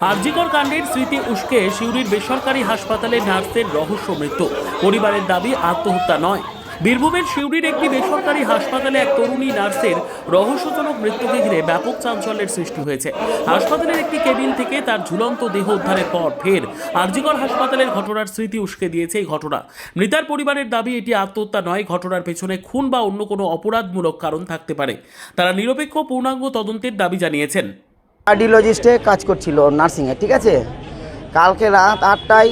আরজিকর কাণ্ডের স্মৃতি উস্কে সিউড়ির বেসরকারি হাসপাতালে নার্সের রহস্য মৃত্যু। পরিবারের দাবি আত্মহত্যা নয়। বীরভূমের সিউড়ির একটি বেসরকারি হাসপাতালে এক তরুণী নার্সের রহস্যজনক মৃত্যুকে ঘিরে ব্যাপক চাঞ্চল্যের সৃষ্টি হয়েছে। হাসপাতালের একটি কেবিন থেকে তার ঝুলন্ত দেহ উদ্ধারের পর ফের আরজিকর হাসপাতালের ঘটনার স্মৃতি উস্কে দিয়েছে এই ঘটনা। মৃতার পরিবারের দাবি এটি আত্মহত্যা নয়, ঘটনার পেছনে খুন বা অন্য কোনো অপরাধমূলক কারণ থাকতে পারে। তারা নিরপেক্ষ পূর্ণাঙ্গ তদন্তের দাবি জানিয়েছেন। কার্ডিওলজিস্টে কাজ করছিল নার্সিংয়ে, ঠিক আছে। কালকে রাত 8টায়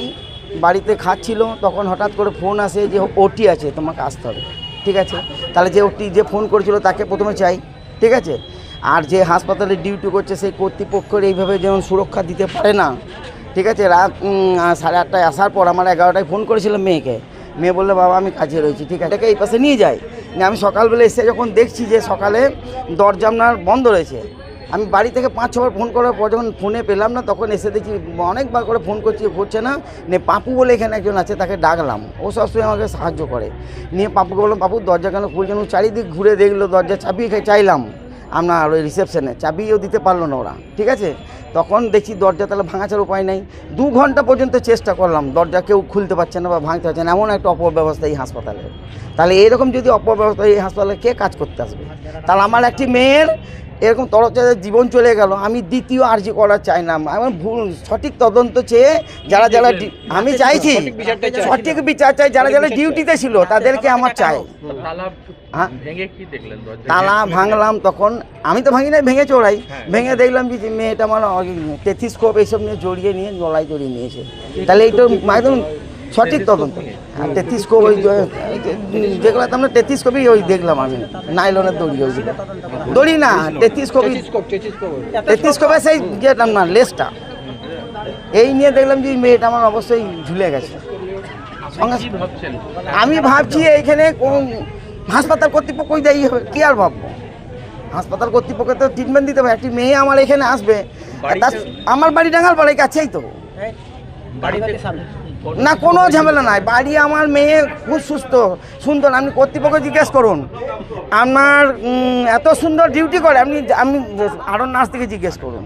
বাড়িতে খাচ্ছিল, তখন হঠাৎ করে ফোন আসে যে ওটি আছে, তোমাকে আসতে হবে, ঠিক আছে। তাহলে যে ফোন করেছিল তাকে প্রথমে চাই, ঠিক আছে। আর যে হাসপাতালে ডিউটি করছে সেই কর্তৃপক্ষের এইভাবে যেমন সুরক্ষা দিতে পারে না, ঠিক আছে। রাত 8:30টায় আসার পর আমার 11টায় ফোন করেছিলাম মেয়েকে। মেয়ে বললো বাবা আমি কাজে রয়েছি, ঠিক আছে, এটাকে এই পাশে নিয়ে যাই। আমি সকালবেলা এসে যখন দেখছি যে সকালে দরজা আপনার বন্ধ রয়েছে, আমি বাড়ি থেকে 5-6বার ফোন করার পর যখন ফোনে পেলাম না, তখন এসে দেখি অনেকবার করে ফোন করছি, হচ্ছে না। নিয়ে পাপু বলে এখানে একজন আছে, তাকে ডাকলাম, ও সবসময় আমাকে সাহায্য করে। নিয়ে পাপুকে বললাম পাপু দরজা কেন খুলছেন, চারিদিক ঘুরে দেখলো, দরজা চাবি চাইলাম আপনার ওই রিসেপশনে, চাবিও দিতে পারলো না ওরা, ঠিক আছে। তখন দেখছি দরজা তাহলে ভাঙাচার উপায় নেই। 2 ঘন্টা পর্যন্ত চেষ্টা করলাম, দরজা কেউ খুলতে পারছে না বা ভাঙতে পারছে না, এমন একটা অপব্যবস্থা এই হাসপাতালে। তাহলে এরকম যদি অপব্যবস্থা এই হাসপাতালে কে কাজ করতে আসবে? তাহলে আমার একটি মেয়ের এরকম তরফচারের জীবন চলে গেল। আমি দ্বিতীয় আর্জি করা চাই না, আমার ভুল সঠিক তদন্ত চেয়ে যারা আমি চাইছি সঠিক বিচার চাই, যারা ডিউটিতে ছিল তাদেরকে আমার চাই। হ্যাঁ, তালা ভাঙলাম, তখন আমি তো ভাঙি নাই, ভেঙে চড়াই, ভেঙে দেখলাম যে মেয়েটা আমার টেথিস্কোপ এইসব নিয়ে জড়িয়ে নিয়েছে। তাহলে এইটা একদম সঠিক তদন্ত। আর টেথিস্কোপ ওই যেগুলো আমরা টেথিস্কোপই ওই দেখলাম, আমি নাইলনের দড়ি, ওই দড়ি না টেথিস্কোপে সেই যেটা না লেসটা, এই নিয়ে দেখলাম যে মেয়েটা আমার অবশ্যই ঝুলে গেছে। আমি ভাবছি এইখানে কোন হাসপাতাল কর্তৃপক্ষ দায়ী হবে, কি আর ভাববো? হাসপাতাল কর্তৃপক্ষ তো ট্রিটমেন্ট দিতে হবে। একটি মেয়ে আমার এখানে আসবে, আমার বাড়ি ডাঙ্গালপাড়ার কাছেই তো, না কোনো ঝামেলা নাই, বাড়ি আমার মেয়ে খুব সুস্থ সুন্দর। আপনি কর্তৃপক্ষ জিজ্ঞেস করুন, আপনার এত সুন্দর ডিউটি করে, আমি আরও নার্স থেকে জিজ্ঞেস করুন।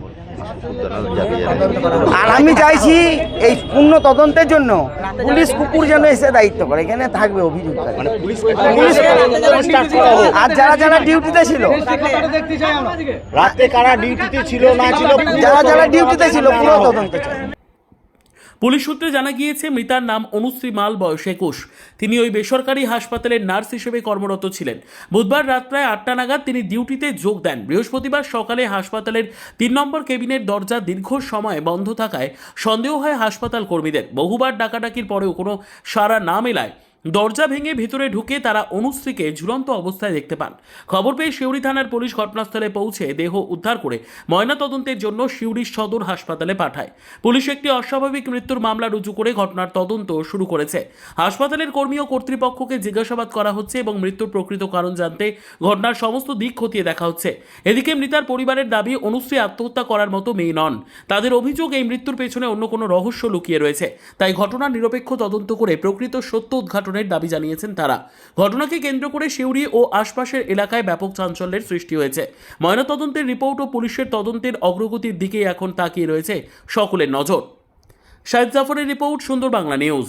আর আমি চাইছি এই পূর্ণ তদন্তের জন্য পুলিশ কুকুর যেন এসে দায়িত্ব করে, এখানে থাকবে অভিযুক্ত। আর যারা ডিউটিতে ছিল, রাতে কারা ডিউটিতে ছিল না ছিল, যারা ডিউটিতে ছিল পুরো তদন্ত চাই। পুলিশ সূত্রে জানা গিয়েছে মৃতার নাম অনুশ্রী মাল, বয়স 21। তিনি ওই বেসরকারি হাসপাতালের নার্স হিসেবে কর্মরত ছিলেন। বুধবার রাত প্রায় 8টা নাগাদ তিনি ডিউটিতে যোগ দেন। বৃহস্পতিবার সকালে হাসপাতালের 3 নম্বর কেবিনের দরজা দীর্ঘ সময় বন্ধ থাকায় সন্দেহ হয় হাসপাতাল কর্মীদের। বহুবার ডাকাডাকির পরেও কোনো সাড়া না মেলায় দরজা ভেঙে ভেতরে ঢুকে তারা অনুশ্রীকে ঝুলন্ত অবস্থায় দেখতে পান। খবর পেয়ে সিউড়ি থানার পুলিশ ঘটনাস্থলে পৌঁছে দেহ উদ্ধার করে ময়নাতদন্তের জন্য সিউড়ি সদর হাসপাতালে পাঠায়। পুলিশ একটি অস্বাভাবিক মৃত্যুর মামলা রুজু করে ঘটনার তদন্ত শুরু করেছে। হাসপাতালের কর্মী ও কর্তৃপক্ষকে জিজ্ঞাসাবাদ করা হচ্ছে এবং মৃত্যুর প্রকৃত কারণ জানতে ঘটনার সমস্ত দিক খতিয়ে দেখা হচ্ছে। এদিকে মৃতার পরিবারের দাবি অনুশ্রী আত্মহত্যা করার মতো মেয়ে নন। তাদের অভিযোগ এই মৃত্যুর পেছনে অন্য কোনো রহস্য লুকিয়ে রয়েছে। তাই ঘটনার নিরপেক্ষ তদন্ত করে প্রকৃত সত্য উদ্ঘাটনের দাবি জানিয়েছেন তারা। ঘটনাকে কেন্দ্র করে সিউড়ি ও আশপাশের এলাকায় ব্যাপক চাঞ্চল্যের সৃষ্টি হয়েছে। ময়নাতদন্তের রিপোর্ট ও পুলিশের তদন্তের অগ্রগতির দিকেই এখন তাকিয়ে রয়েছে সকলের নজর। শাহিদ জাফরের রিপোর্ট, সুন্দর বাংলা নিউজ।